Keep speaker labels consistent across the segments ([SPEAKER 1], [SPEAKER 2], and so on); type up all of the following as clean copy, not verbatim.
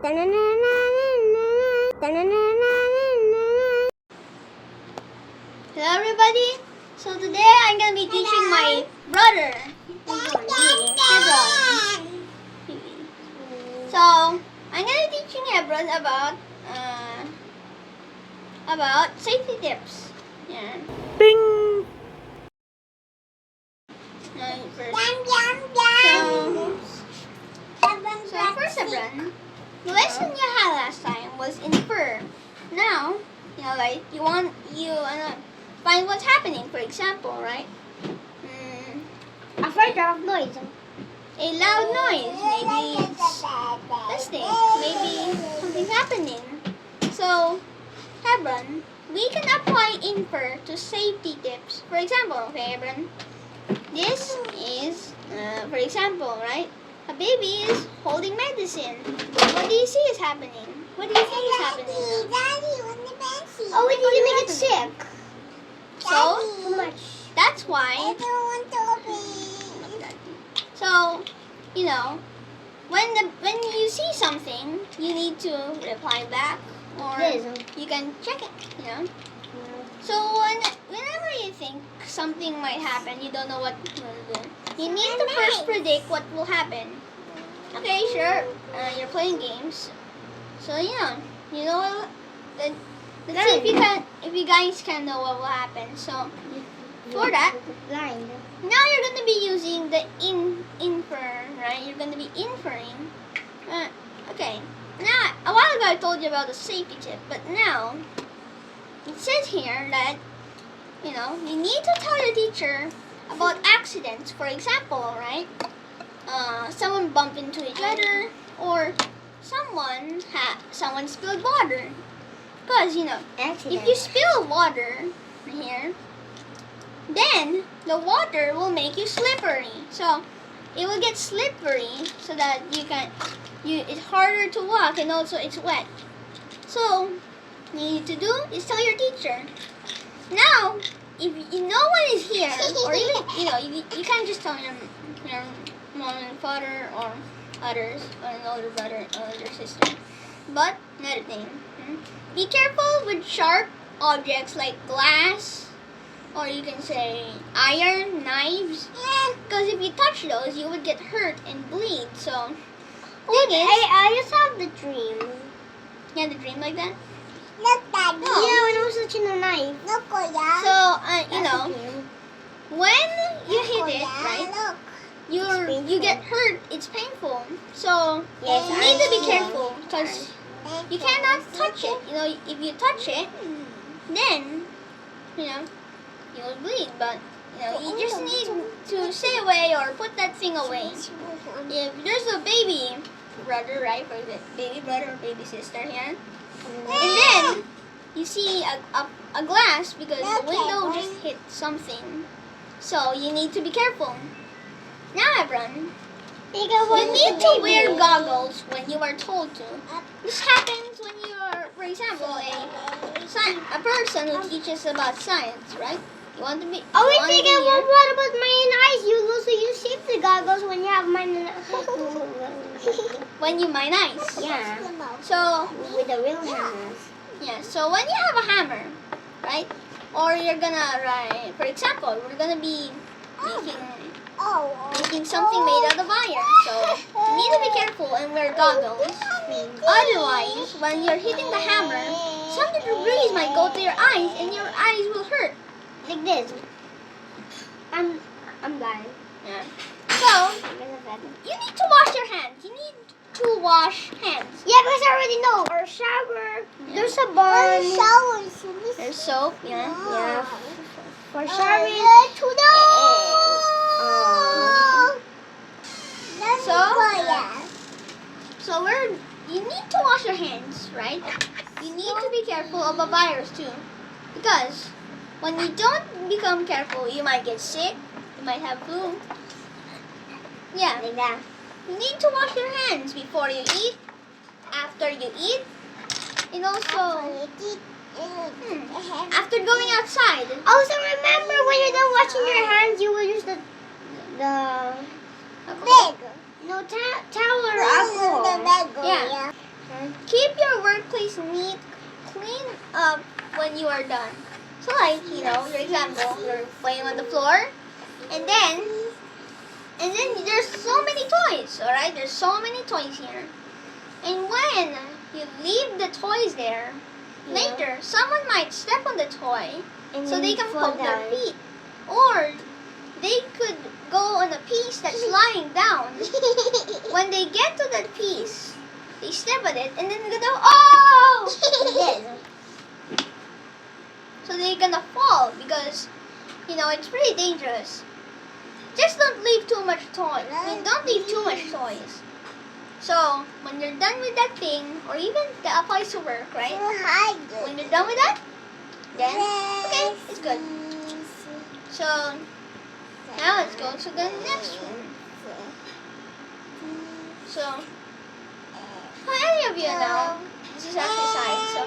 [SPEAKER 1] Hello everybody, so today I'm going to be teaching my brother, Hebron. So I'm going to be teaching Hebron about safety tips. Yeah.
[SPEAKER 2] Bing!
[SPEAKER 1] So first Hebron, the lesson you had last time was infer. Now, like you want find what's happening. For example, right?
[SPEAKER 2] A very loud noise.
[SPEAKER 1] A loud noise. Maybe it's listening. Maybe something's happening. So, Hebron, we can apply infer to safety tips. For example, okay, Hebron, this is, for example, right? A baby is holding medicine. What do you see is happening? What do you think is happening?
[SPEAKER 2] Oh, we need to make it sick.
[SPEAKER 1] So,
[SPEAKER 2] Too much.
[SPEAKER 1] that's why. So, when you see something, you need to reply back, or you can check it. So whenever you think something might happen, you don't know what will do. You need to first predict what will happen. Okay, sure. You're playing games, so let's see if you guys can know what will happen. So for that,
[SPEAKER 2] Blind.
[SPEAKER 1] now you're going to be using the infer, right? You're going to be inferring. Okay. Now, a while ago I told you about the safety tip, but now it says here that you need to tell your teacher about accidents. For example, right? Someone bumped into each other, or someone spilled water. Because if you spill water here, then the water will make you slippery. So it will get slippery so that it's harder to walk, and also it's wet. So what you need to do is tell your teacher. Now, if no one is here, or even you can't just tell your mom and father or others, or an older brother or older sister. But another thing, be careful with sharp objects like glass, or you can say iron, knives. Because if you touch those, you would get hurt and bleed. So,
[SPEAKER 2] I just have the dream.
[SPEAKER 1] You had a dream like that?
[SPEAKER 2] Look, Daddy. Yeah, when I was touching the knife. Look,
[SPEAKER 1] So, when you hit it, right? You get hurt. It's painful. So
[SPEAKER 2] Yes,
[SPEAKER 1] you need to be careful, because you cannot touch it. If you touch it, then you will bleed. But you just need to stay away or put that thing away. If there's a baby brother, right, or baby brother or baby sister here, and then you see a glass because the window just hit something, so you need to be careful. Now, everyone, you need to wear goggles when you are told to. This happens when you are, for example, a person who teaches about science, right? You want to be.
[SPEAKER 2] Oh, wait, what about mine eyes? You also use safety goggles when you have mine.
[SPEAKER 1] When you mine ice.
[SPEAKER 2] Yeah.
[SPEAKER 1] So
[SPEAKER 2] With the real hammers.
[SPEAKER 1] yeah. So when you have a hammer, right? Or you're gonna for example, we're gonna be making something made out of iron. So you need to be careful and wear goggles. Otherwise, when you're hitting the hammer, some debris might go to your eyes and your eyes will hurt.
[SPEAKER 2] Like this. I'm blind.
[SPEAKER 1] Yeah. So you need to wash your hands. You need to wash hands.
[SPEAKER 2] Yeah, because I already know. Or shower. Yeah. There's a bun.
[SPEAKER 1] There's soap. Yeah.
[SPEAKER 2] Yeah. For showering.
[SPEAKER 1] So you need to wash your hands, right? You need to be careful of a virus too, because when you don't become careful, you might get sick. You might have flu. Yeah.
[SPEAKER 2] Like that.
[SPEAKER 1] You need to wash your hands before you eat, after you eat, and also after going outside.
[SPEAKER 2] Also, remember when you're done washing your hands, you will use the towel or alcohol.
[SPEAKER 1] Yeah. place neat, clean up when you are done. So like, your example, you're playing on the floor, and then there's so many toys, alright? There's so many toys here. And when you leave the toys there, later, someone might step on the toy
[SPEAKER 2] And
[SPEAKER 1] so
[SPEAKER 2] then
[SPEAKER 1] they can
[SPEAKER 2] fall
[SPEAKER 1] poke their
[SPEAKER 2] down.
[SPEAKER 1] feet. Or they could go on a piece that's lying down. When they get to that piece, they step on it and then they go, oh! So they're gonna fall because, it's pretty dangerous. Just don't leave too much toys. Don't leave too much toys. So, when you're done with that thing, or even that applies to work, right? When you're done with that, then, okay, it's good. So, now let's go to the next one. So, how any of you know, this is actually science, so,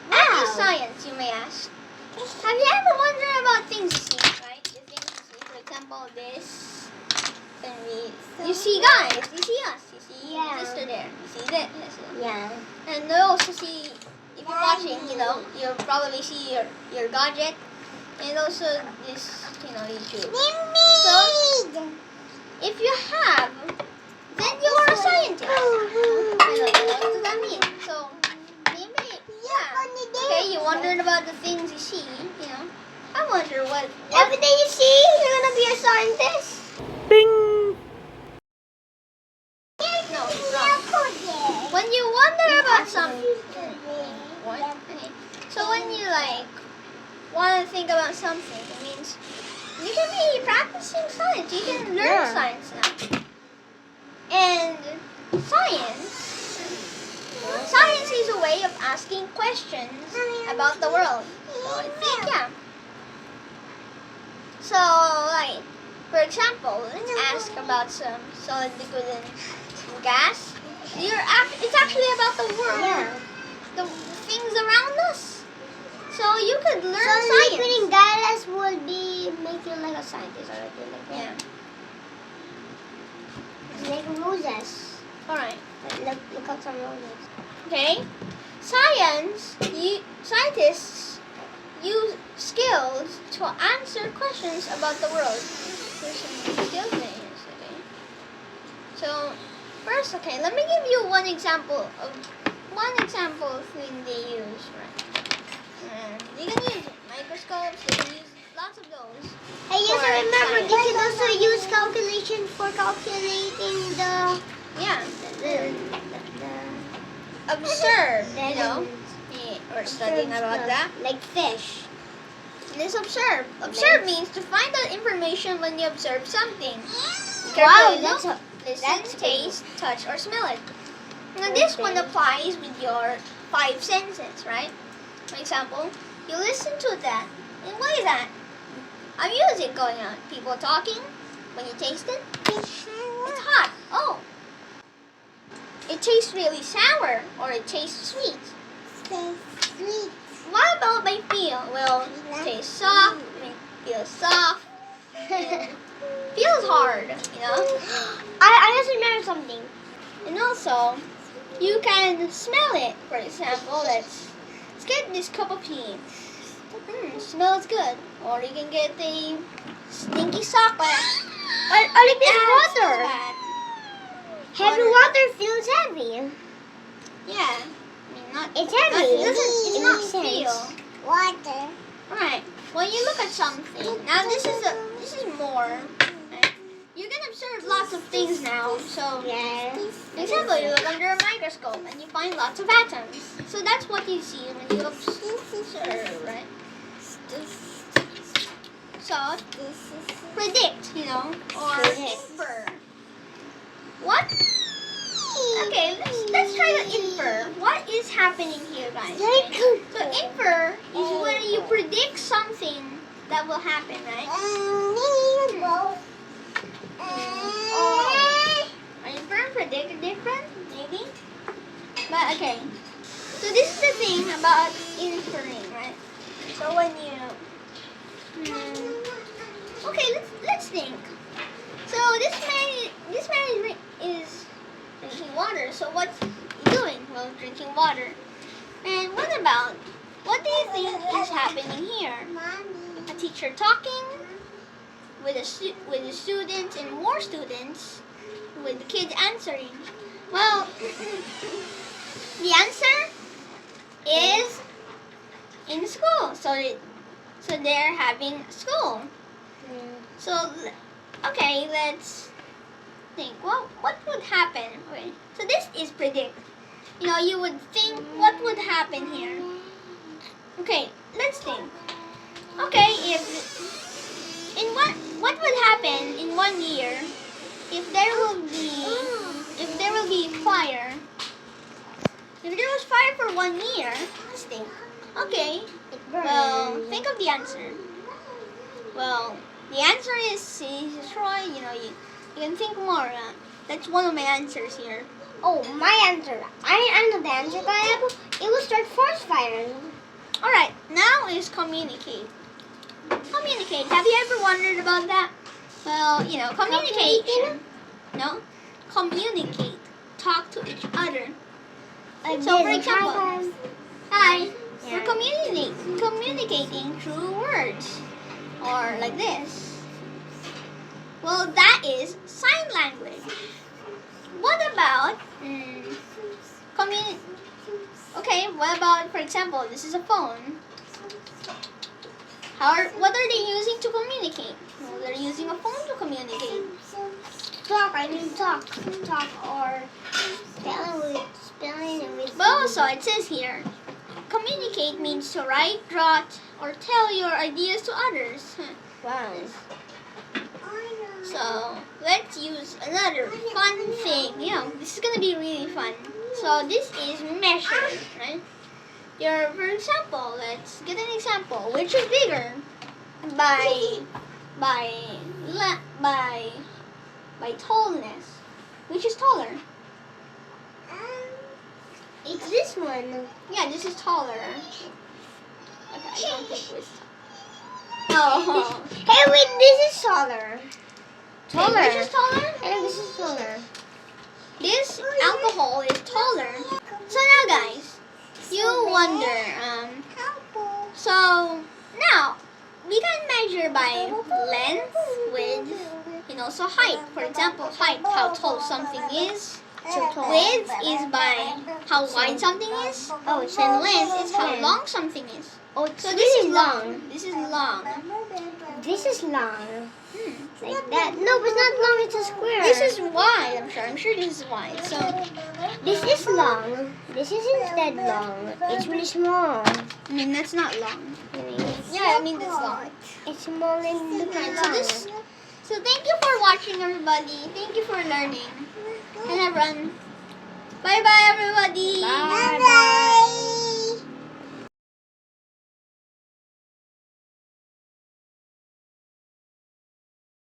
[SPEAKER 1] what is science, you may ask? Have you ever wondered about things you see, right? The things you see, for example, this, and you see guys, you see us, you see sister there, you see this,
[SPEAKER 2] Yeah.
[SPEAKER 1] and you also see, if you're watching, you'll probably see your gadget, and also this, YouTube. So, if you have, then you are a scientist. What does that mean? So, maybe, okay, you wondered about the things you see, I wonder what
[SPEAKER 2] Everything you see, you're gonna be a scientist.
[SPEAKER 3] Bing!
[SPEAKER 1] No, it's wrong. When you wonder about something, what? Okay. So when you want to think about something, it means you can be practicing science. You can learn science now. And science is a way of asking questions about the world. So I think, So, for example, let's ask about some solid, liquid, and gas. It's actually about the world, the things around us. So you could learn science.
[SPEAKER 2] Liquid and gas would make you like a scientist already. Like roses.
[SPEAKER 1] Alright.
[SPEAKER 2] Look at some roses.
[SPEAKER 1] Okay. Scientists use skills to answer questions about the world. There's some skills in here, okay. So first, let me give you one example of thing they use, right? And you can use microscopes, you can use lots of those.
[SPEAKER 2] Hey, yes,
[SPEAKER 1] for
[SPEAKER 2] I remember.
[SPEAKER 1] science.
[SPEAKER 2] They can also use calculation for calculating the
[SPEAKER 1] Observe, we're studying about that.
[SPEAKER 2] Like fish.
[SPEAKER 1] Let's observe. Observe means to find out information when you observe something.
[SPEAKER 2] Wow,
[SPEAKER 1] Look, listen, taste, touch, or smell it. Now this one applies with your 5 senses, right? For example, you listen to that. And what is that? A music going on. People talking. When you taste it, it's hot. Oh. It tastes really sour, or it tastes sweet. What about my feel? Well, it tastes soft, it feels soft, and feels hard,
[SPEAKER 2] I just remember something.
[SPEAKER 1] And also, you can smell it. For example, let's get this cup of tea. Smells good. Or you can get the stinky sock.
[SPEAKER 2] Or like this water. Heavy water feels heavy.
[SPEAKER 1] Yeah.
[SPEAKER 2] It's heavy.
[SPEAKER 1] It's not feel.
[SPEAKER 2] Water.
[SPEAKER 1] Alright. When you look at something, now this is more. Right? You can observe lots of things now. So, for example, you look under a microscope and you find lots of atoms. So that's what you see when you observe, right? So, predict, or infer. What? Okay, let's try to infer. What is happening here, guys? Okay? So infer is when you predict something that will happen, right? Infer and predict are different, maybe? But okay. So this is the thing about inferring, right? So when you okay, let's think. So this man is drinking water. So what's he doing? Well, drinking water. what do you think is happening here? A teacher talking with the students and more students, with the kids answering. Well, the answer is in school. So they're having school. So okay, let's think. Well, what would happen? Okay, so this is predict. You would think what would happen here. Okay, let's think. Okay, what would happen in 1 year if there will be fire? If there was fire for 1 year, let's think. Okay, well, think of the answer. Well, the answer is Troy. You can think more. That's one of my answers here.
[SPEAKER 2] Oh, my answer. I know the answer, but it will start forest fire.
[SPEAKER 1] Alright, now is communicate. Communicate. Have you ever wondered about that? Well, communication. No? Communicate. Talk to each other. So, for example, hi.
[SPEAKER 2] Yeah.
[SPEAKER 1] We're communicating through words. Or like this. Well, that is sign language. What about Okay, what about, for example, this is a phone. What are they using to communicate? Well, they're using a phone to communicate.
[SPEAKER 2] Talk or spelling with.
[SPEAKER 1] Well, so it says here, communicate means to write, draw, or tell your ideas to others.
[SPEAKER 2] Wow.
[SPEAKER 1] So let's use another fun thing. This is gonna be really fun. So this is measure, right? For example, let's get an example. Which is bigger? By tallness. Which is taller?
[SPEAKER 2] It's this one.
[SPEAKER 1] Yeah, this is taller. Okay, I don't think it's Oh.
[SPEAKER 2] Hey, wait, this is taller. Taller.
[SPEAKER 1] Which is taller?
[SPEAKER 2] And this is taller.
[SPEAKER 1] This alcohol is taller. So now, guys, you wonder. So now we can measure by length, width, so height. For example, height, how tall something is. Width is by how wide something is. And length is how long something is. So this is long. This is long.
[SPEAKER 2] This is long. Like that. No, but it's not long, it's a square.
[SPEAKER 1] This is wide, I'm sure. I'm sure this is wide. So
[SPEAKER 2] this is long. This is instead long. It's really small.
[SPEAKER 1] That's not long. Yeah, that's long.
[SPEAKER 2] It's small and look
[SPEAKER 1] Right,
[SPEAKER 2] long.
[SPEAKER 1] So thank you for watching, everybody. Thank you for learning. And everyone, bye-bye, everybody.
[SPEAKER 2] Bye-bye.